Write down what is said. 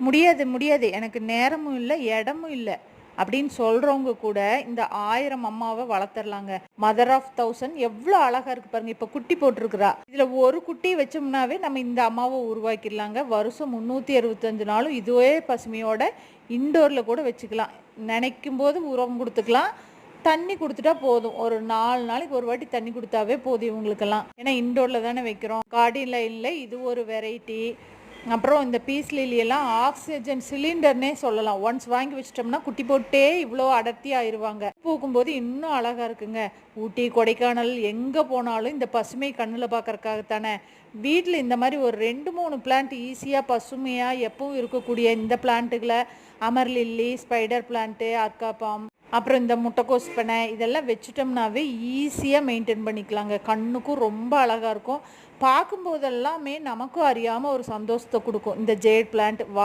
முடியாது, முடியாது. எனக்கு நேரமும் இல்ல, இடமும் இல்ல. அப்படின்னு சொல்றவங்க கூட இந்த 1000 அம்மாவ வளர்த்தரலாங்க. மதர் ஆஃப் 1000 எவ்ளோ அழகா இருக்கு பாருங்க. இப்ப குட்டி போட்டிருக்கிறா. இதுல ஒரு குட்டி வச்சோம்னாவே நம்ம இந்த அம்மாவ உருவாக்கிடலாங்க. வருஷம் 365 நாளும் இதுவே பசுமையோட இன்டோர்ல கூட வச்சுக்கலாம். நினைக்கும்போது உரம் குடுத்துக்கலாம். தண்ணி குடுத்துட்டா போதும். ஒரு 4 நாளைக்கு ஒரு வாட்டி தண்ணி குடுத்தாவே போதும் இவங்களுக்கெல்லாம். ஏன்னா இன்டோர்ல தானே வைக்கிறோம். கார்டன் லைன்ல இது ஒரு வெரைட்டி. அப்புறம் இந்த பீஸ் லில்லி எல்லாம் ஆக்ஸிஜன் சிலிண்டர்னே சொல்லலாம். ஒன்ஸ் வாங்கி வச்சிட்டோம்னா குட்டி போட்டே இவ்வளோ அடர்த்தி ஆயிருவாங்க. பூக்கும்போது இன்னும் அழகா இருக்குங்க. ஊட்டி, கொடைக்கானல் எங்க போனாலும் இந்த பசுமை கண்ணுல பார்க்கறக்காகத்தானே. வீட்டில் இந்த மாதிரி ஒரு 2, 3 பிளான்ட் ஈஸியா பசுமையா எப்பவும் இருக்கக்கூடிய இந்த பிளான்ட்டுகளை அமர் லில்லி, ஸ்பைடர் பிளான்ட்டு, அர்க்காபாம், அப்புறம் இந்த முட்டைக்கோஸ் பனை இதெல்லாம் வச்சுட்டோம்னாவே ஈஸியாக மெயின்டைன் பண்ணிக்கலாங்க. கண்ணுக்கும் ரொம்ப அழகாக இருக்கும். பார்க்கும்போதெல்லாமே நமக்கும் அறியாமல் ஒரு சந்தோஷத்தை கொடுக்கும் இந்த ஜேட் பிளான்ட்.